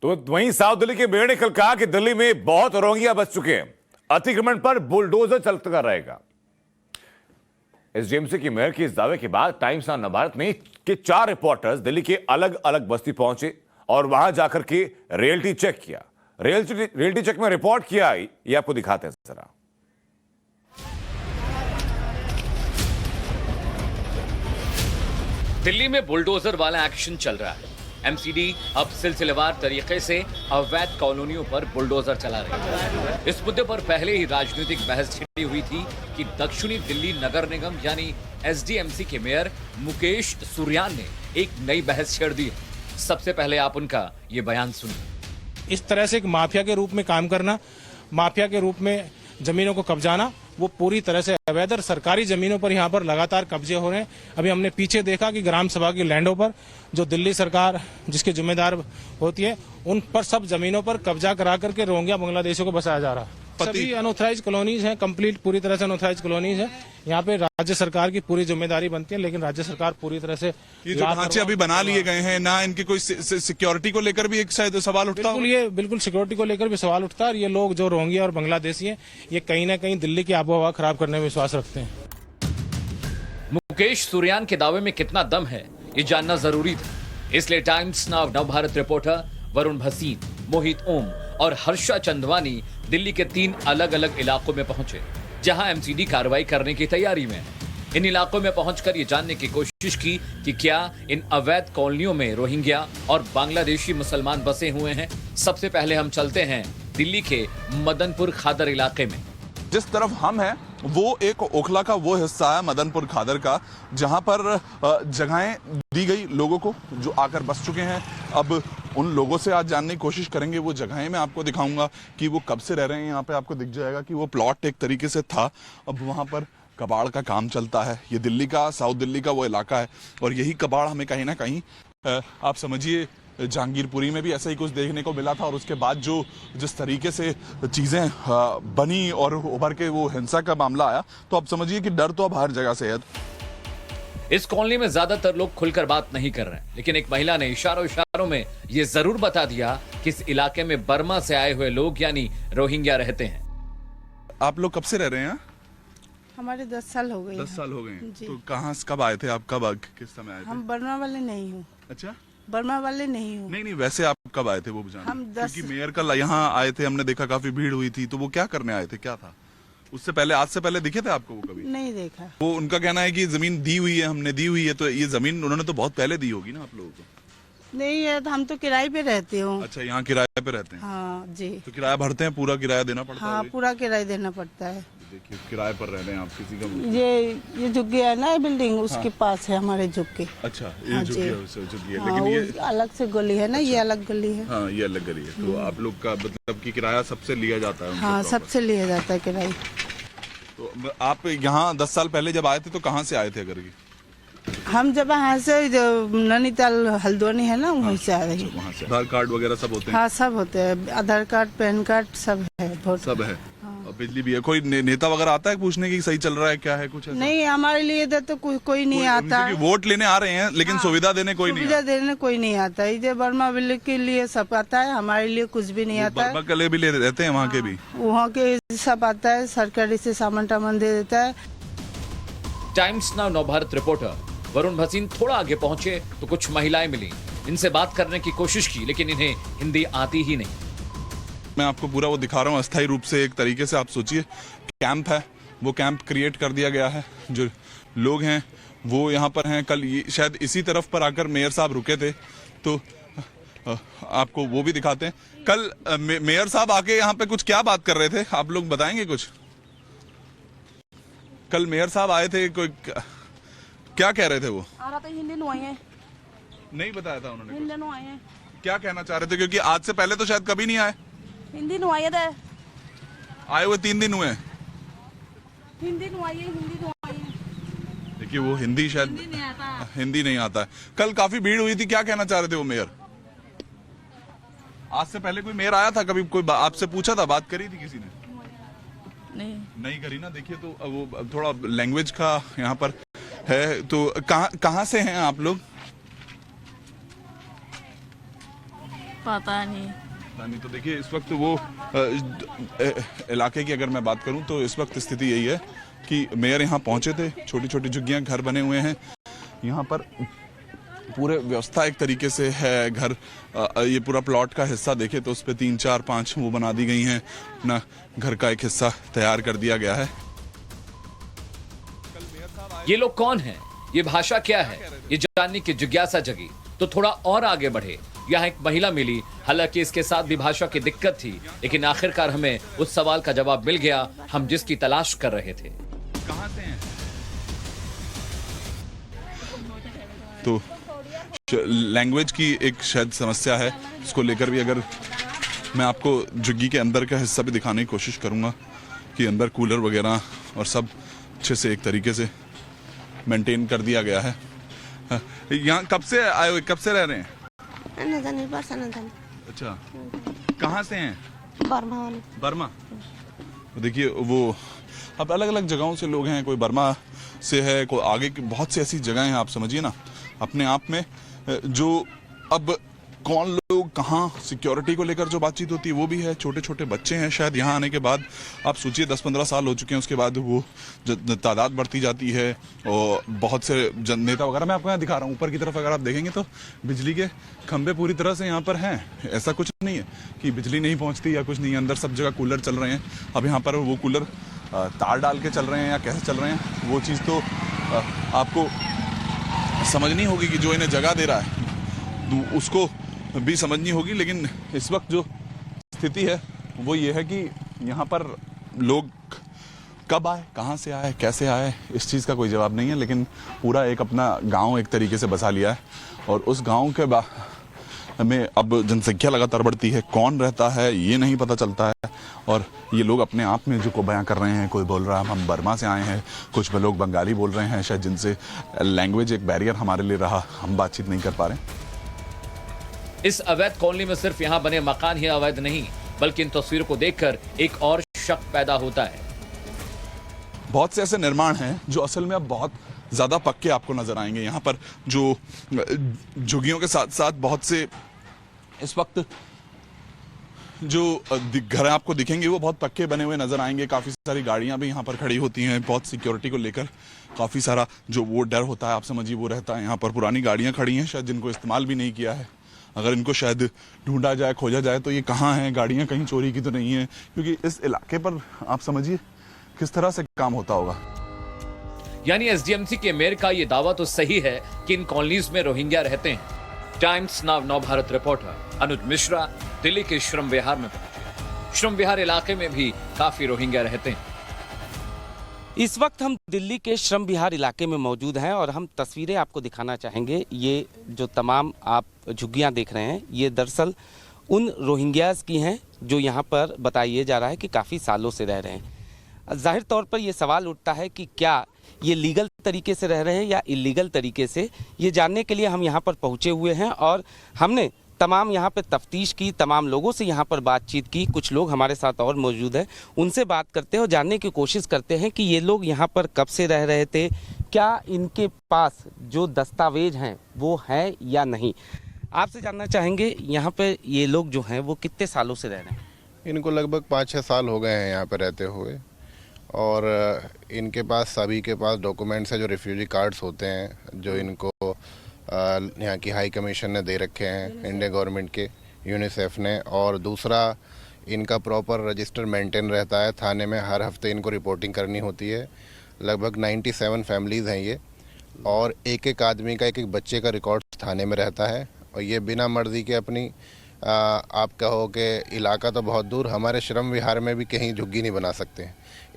तो वहीं साउथ दिल्ली के मेयर ने कल कहा कि दिल्ली में बहुत रोहिंग्या बच चुके हैं, अतिक्रमण पर बुलडोजर चलता रहेगा। एसडीएमसी की मेयर के इस दावे के बाद टाइम्स ऑफ नवभारत ने के 4 रिपोर्टर्स दिल्ली के अलग अलग बस्ती पहुंचे और वहां जाकर के रियलिटी चेक किया। रियलिटी चेक में रिपोर्ट किया, ये आपको दिखाते हैं जरा। दिल्ली में बुलडोजर वाला एक्शन चल रहा है। एमसीडी अब सिलसिलेवार तरीके से अवैध कॉलोनियों पर बुलडोजर चला रही है। इस मुद्दे पर पहले ही राजनीतिक बहस छिड़ी हुई थी कि दक्षिणी दिल्ली नगर निगम यानी एसडीएमसी के मेयर मुकेश सुरयान ने एक नई बहस छेड़ दी है। सबसे पहले आप उनका ये बयान सुनिए। इस तरह से एक माफिया के रूप में काम करना, माफिया के रूप में जमीनों को कब्जाना, वो पूरी तरह से अवैध और सरकारी जमीनों पर यहाँ पर लगातार कब्जे हो रहे हैं। अभी हमने पीछे देखा कि ग्राम सभा की लैंडों पर जो दिल्ली सरकार जिसके जिम्मेदार होती है, उन पर सब जमीनों पर कब्जा करा करके रोहिंग्या बांग्लादेशियों को बसाया जा रहा है। सभी अनऑथराइज कॉलोनीज हैं, कंप्लीट पूरी तरह से अनऑथराइज कॉलोनीज हैं। यहाँ पे राज्य सरकार की पूरी जिम्मेदारी बनती है, लेकिन राज्य सरकार पूरी तरह से ये जो ढांचे अभी बना लिए गए हैं ना, इनकी कोई सिक्योरिटी को लेकर भी एक शायद सवाल उठता है। ये बिल्कुल सिक्योरिटी को लेकर भी सवाल उठता है। और ये लोग जो रोहिंग्या और बांग्लादेशी हैं, ये कहीं ना कहीं दिल्ली की आबोहवा खराब करने में विश्वास रखते हैं। मुकेश सुरयान के दावे में कितना दम है, ये जानना जरूरी था। इसलिए Times Now Navbharat reporter Varun Bhasin, Mohit Om और हर्षा चंदवानी दिल्ली के 3 अलग अलग इलाकों में पहुंचे, जहां एमसीडी कार्रवाई करने की तैयारी में है। इन इलाकों में पहुंचकर ये जानने की कोशिश की कि क्या इन अवैध कॉलोनियों में रोहिंग्या और बांग्लादेशी मुसलमान बसे हुए हैं। सबसे पहले हम चलते हैं दिल्ली के मदनपुर खादर इलाके में। जिस तरफ हम हैं वो एक ओखला का वो हिस्सा है मदनपुर खादर का, जहां पर जगहें दी गई लोगों को जो आकर बस चुके हैं। अब उन लोगों से आज जानने की कोशिश करेंगे। वो जगहें मैं आपको दिखाऊंगा कि वो कब से रह रहे हैं। यहाँ पे आपको दिख जाएगा कि वो प्लॉट एक तरीके से था, अब वहां पर कबाड़ का काम चलता है। ये दिल्ली का, साउथ दिल्ली का वो इलाका है और यही कबाड़ हमें कहीं ना कहीं आप समझिए जहांगीरपुरी में भी ऐसा ही कुछ देखने को मिला था। और उसके बाद जो जिस तरीके से चीजें बनी और उभर के वो हिंसा का मामला आया, तो आप समझिए कि डर तो अब हर जगह से है। इस कॉलोनी में ज्यादातर लोग खुलकर बात नहीं कर रहे हैं, लेकिन एक महिला ने इशारों में ये जरूर बता दिया कि इस इलाके में बर्मा से आए हुए लोग यानी रोहिंग्या रहते हैं। आप लोग कब से रह रहे हैं? हमारे 10 साल हो गए। 10 साल हो गए। तो कहाँ कब आए थे आप? कब किस समय आए थे? हम बर्मा वाले नहीं हूँ। अच्छा, बर्मा वाले नहीं हूँ। नहीं, वैसे आप कब आए थे वो जानना। हम 10 क्योंकि मेयर कल यहाँ आए थे, हमने देखा काफी भीड़ हुई थी। तो वो क्या करने आए थे, क्या था? उससे पहले, आज से पहले दिखे थे आपको वो कभी? नहीं देखा। वो उनका कहना है कि जमीन दी हुई है, हमने दी हुई है। तो ये जमीन उन्होंने तो बहुत पहले दी होगी ना आप लोगों को? नहीं है, हम तो किराए पे रहते हो। अच्छा, यहाँ किराए पे रहते हैं? हाँ जी। तो किराया भरते हैं, पूरा किराया देना पड़ता है? हाँ, पूरा किराया देना पड़ता है। देखिए, किराए पर रह रहे हैं आप किसी का? ये झुग्गी है ना बिल्डिंग, उसके पास है हमारे झुग्गी। अच्छा, हाँ ये जी। झुग्गी है। हाँ, लेकिन ये अलग से गली है ना। अच्छा। ये अलग गली है। हाँ, ये अलग गली है। तो आप लोग का मतलब कि किराया सबसे लिया जाता है? हाँ, सबसे लिया जाता है किराया। तो आप यहाँ 10 साल पहले जब आए थे तो कहाँ से आए थे अगर? हम जब यहाँ से नैनीताल हल्द्वानी है ना, वहीं से आ रही है। वहाँ से आधार कार्ड वगैरह सब होते हैं? हाँ, सब होते हैं। आधार कार्ड, पैन कार्ड सब है। सब है। और बिजली भी है। कोई नेता वगैरह आता है पूछने की सही चल रहा है क्या है कुछ ऐसा? नहीं, हमारे लिए इधर तो कोई नहीं आता है। वोट लेने आ रहे हैं, लेकिन सुविधा देने कोई नहीं। सुविधा देने कोई नहीं आता है। इधर बर्मा विले के लिए सब आता है, हमारे लिए कुछ भी नहीं आता है। बर्मा के लिए भी ले रहते हैं वहाँ के भी? वहाँ के सब आता है, सरकारी से सामान टामान दे देता है। Times Now Navbharat reporter Varun Bhasin थोड़ा आगे पहुंचे तो कुछ महिलाएं मिली। इनसे बात करने की कोशिश की, लेकिन इन्हें हिंदी आती ही नहीं। मैं आपको पूरा वो दिखा रहा हूँ अस्थायी रूप से। एक तरीके से आप सोचिए कैंप है, वो कैंप क्रिएट कर दिया गया है। जो लोग हैं वो यहाँ पर हैं। कल शायद इसी तरफ पर आकर मेयर साहब रुके थे, तो आपको वो भी दिखाते हैं। कल मेयर साहब आके यहाँ पे कुछ क्या बात कर रहे थे, आप लोग बताएंगे कुछ? कल मेयर साहब आए थे, कोई क्या कह रहे थे? वो आ रहा था हिंदी नुआई है। नहीं बताया था उन्होंने? हिंदी नुआई है। क्या कहना चाह रहे थे? क्योंकि आज से पहले तो शायद कभी नहीं आए। हिंदी नुआई है। आए हुए 3 दिन हुए। हिंदी नुआई है, हिंदी नुआई है। देखिए, वो हिंदी शायद हिंदी नहीं आता है। कल काफी भीड़ हुई थी। क्या कहना चाह रहे थे वो मेयर? आज से पहले कोई मेयर आया था कभी? कोई आपसे पूछा था, बात करी थी किसी ने? नहीं करी ना। देखिए, तो वो थोड़ा लैंग्वेज का यहाँ पर है। तो कहाँ से हैं आप लोग? पता नहीं। नहीं तो देखिए इस वक्त वो इलाके की अगर मैं बात करूं तो इस वक्त स्थिति यही है कि मेयर यहाँ पहुंचे थे, छोटी छोटी झुग्गियां घर बने हुए हैं यहाँ पर, पूरे व्यवस्था एक तरीके से है। घर ये पूरा प्लॉट का हिस्सा देखे तो उस पर 3 4 5 वो बना दी गई हैं, अपना घर का एक हिस्सा तैयार कर दिया गया है। ये लोग कौन हैं? ये भाषा क्या है? ये जानने की जिज्ञासा जगी तो थोड़ा और आगे बढ़े। यहाँ एक महिला मिली, हालांकि इसके साथ भी भाषा की दिक्कत थी, लेकिन आखिरकार हमें उस सवाल का जवाब मिल गया हम जिसकी तलाश कर रहे थे। कहाँ से हैं? तो लैंग्वेज की एक शायद समस्या है, इसको लेकर भी अगर मैं आपको झुग्गी के अंदर का हिस्सा भी दिखाने की कोशिश करूंगा कि अंदर कूलर वगैरह और सब अच्छे से एक तरीके से मेंटेन कर दिया गया है। यहाँ कब से आए हुए, कब से रह रहे हैं? अच्छा, कहाँ से हैं? बर्मा। तो देखिए वो अब अलग अलग जगहों से लोग हैं, कोई बर्मा से है, कोई आगे की बहुत सी ऐसी जगह हैं, आप समझिए ना अपने आप में। जो अब कौन लोग कहाँ, सिक्योरिटी को लेकर जो बातचीत होती है वो भी है। छोटे छोटे बच्चे हैं शायद यहाँ आने के बाद, आप सोचिए 10-15 साल हो चुके हैं, उसके बाद वो तादाद बढ़ती जाती है और बहुत से नेता वगैरह मैं आपको यहाँ दिखा रहा हूँ। ऊपर की तरफ अगर आप देखेंगे तो बिजली के खंभे पूरी तरह से यहाँ पर हैं। ऐसा कुछ नहीं है कि बिजली नहीं पहुँचती या कुछ नहीं है, अंदर सब जगह कूलर चल रहे हैं। अब यहाँ पर वो कूलर तार डाल के चल रहे हैं या कैसे चल रहे हैं वो चीज़ तो आपको समझनी होगी कि जो इन्हें जगह दे रहा है तो उसको भी समझनी होगी। लेकिन इस वक्त जो स्थिति है वो ये है कि यहाँ पर लोग कब आए, कहाँ से आए, कैसे आए, इस चीज़ का कोई जवाब नहीं है। लेकिन पूरा एक अपना गांव एक तरीके से बसा लिया है और उस गांव के में अब जनसंख्या लगातार बढ़ती है, कौन रहता है ये नहीं पता चलता है। और ये लोग अपने आप में जो को बयां कर रहे हैं, कोई बोल रहा है हम बर्मा से आए हैं, कुछ लोग बंगाली बोल रहे हैं शायद, जिनसे लैंग्वेज एक बैरियर हमारे लिए रहा, हम बातचीत नहीं कर पा रहे। इस अवैध कॉलोनी में सिर्फ यहाँ बने मकान ही अवैध नहीं, बल्कि इन तस्वीरों को देखकर एक और शक पैदा होता है। बहुत से ऐसे निर्माण हैं जो असल में अब बहुत ज़्यादा पक्के आपको नजर आएंगे। यहाँ पर जो झुग्गियों के साथ साथ बहुत से इस वक्त जो घर आपको दिखेंगे वो बहुत पक्के बने हुए नजर आएंगे। काफ़ी सारी गाड़ियाँ भी यहाँ पर खड़ी होती हैं, बहुत सिक्योरिटी को लेकर काफ़ी सारा जो वो डर होता है आप समझिए वो रहता है। यहाँ पर पुरानी गाड़ियाँ खड़ी हैं शायद जिनको इस्तेमाल भी नहीं किया है, अगर इनको शायद ढूंढा जाए, खोजा जाए तो ये कहाँ हैं, गाड़ियाँ कहीं चोरी की तो नहीं है। क्योंकि इस इलाके पर आप समझिए किस तरह से काम होता होगा। यानी एसडीएमसी के मेयर का ये दावा तो सही है कि इन कॉलोनीज में रोहिंग्या रहते हैं। टाइम्स नाउ नव भारत रिपोर्टर अनुज मिश्रा दिल्ली के श्रम विहार में पहुंचे। श्रम विहार इलाके में भी काफी रोहिंग्या रहते हैं। इस वक्त हम दिल्ली के श्रम विहार इलाके में मौजूद हैं और हम तस्वीरें आपको दिखाना चाहेंगे। ये जो तमाम आप झुग्गियां देख रहे हैं ये दरअसल उन रोहिंग्यास की हैं जो यहाँ पर बताया जा रहा है कि काफ़ी सालों से रह रहे हैं। जाहिर तौर पर यह सवाल उठता है कि क्या ये लीगल तरीके से रह रहे हैं या इलीगल तरीके से, ये जानने के लिए हम यहाँ पर पहुँचे हुए हैं और हमने तमाम यहाँ पे तफ्तीश की, तमाम लोगों से यहाँ पर बातचीत की। कुछ लोग हमारे साथ और मौजूद हैं, उनसे बात करते हैं और जानने की कोशिश करते हैं कि ये लोग यहाँ पर कब से रह रहे थे, क्या इनके पास जो दस्तावेज हैं वो हैं या नहीं। आपसे जानना चाहेंगे यहाँ पे ये लोग जो हैं वो कितने सालों से रह रहे हैं। इनको लगभग 5-6 साल हो गए हैं यहाँ पर रहते हुए और इनके पास सभी के पास डॉक्यूमेंट्स है जो रिफ्यूजी कार्ड्स होते हैं जो इनको यहाँ की हाई कमीशन ने दे रखे हैं, इंडियन गवर्नमेंट के, यूनिसेफ ने। और दूसरा इनका प्रॉपर रजिस्टर मेंटेन रहता है थाने में, हर हफ्ते इनको रिपोर्टिंग करनी होती है। लगभग 97 फैमिलीज़ हैं ये और एक एक आदमी का एक एक बच्चे का रिकॉर्ड थाने में रहता है और ये बिना मर्जी के अपनी आप कहो कि इलाका तो बहुत दूर, हमारे श्रम विहार में भी कहीं झुग्गी नहीं बना सकते।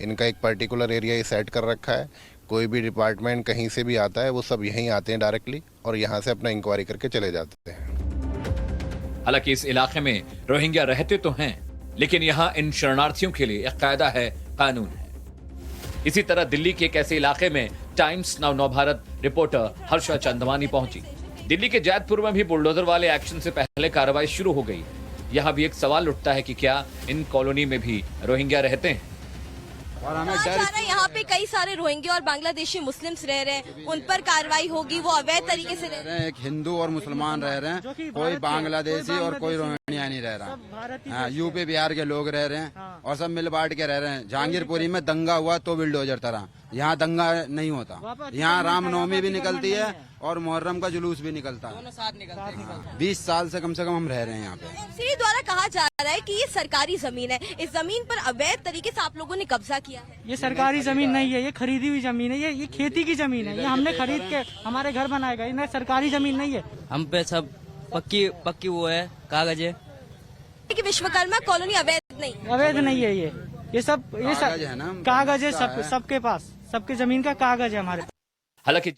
इनका एक पर्टिकुलर एरिया ही सेट कर रखा है, कोई भी डिपार्टमेंट कहीं से भी आता है वो सब यहीं आते हैं डायरेक्टली और यहाँ से अपना इंक्वायरी करके चले जाते हैं। हालांकि इस इलाके में रोहिंग्या रहते तो हैं, लेकिन यहाँ इन शरणार्थियों के लिए एक कायदा है, कानून है। इसी तरह दिल्ली के एक ऐसे इलाके में टाइम्स नाउ नव भारत रिपोर्टर हर्षा चंदवानी पहुंची। दिल्ली के जैतपुर में भी बुलडोजर वाले एक्शन से पहले कार्रवाई शुरू हो गई। यहाँ भी एक सवाल उठता है कि क्या इन कॉलोनी में भी रोहिंग्या रहते हैं। और हमें कहा डर जा रहा है यहाँ पे कई सारे रोहिंग्या और बांग्लादेशी मुस्लिम्स रह रहे हैं, उन पर कार्रवाई होगी, वो अवैध तरीके से रह रहे हैं। एक हिंदू और मुसलमान रह रहे हैं, कोई बांग्लादेशी और कोई रोहिंग्या नहीं रह रहा। हाँ, यूपी बिहार के लोग रह रहे हैं और सब मिल बांट के रह रहे हैं। जहांगीरपुरी में दंगा हुआ तो बिल्डोजर तरह, यहाँ दंगा नहीं होता। यहाँ रामनवमी भी निकलती है और मुहर्रम का जुलूस भी निकलता है। 20 साल से कम हम रह रहे हैं यहाँ पे। एमसीडी द्वारा कहा जा रहा है कि ये सरकारी जमीन है, इस जमीन पर अवैध तरीके से आप लोगों ने कब्जा किया है। ये सरकारी जमीन नहीं है, ये खरीदी हुई जमीन है, ये खेती की जमीन है, ये हमने खरीद के हमारे घर बनाए गए, ये सरकारी जमीन नहीं है। हम पे सब पक्की वो है, कागज है कि विश्वकर्मा कॉलोनी अवैध नहीं, अवैध नहीं है। ये सब कागज है ना, कागज है, सबके पास, सबके जमीन का कागज है हमारे। हालांकि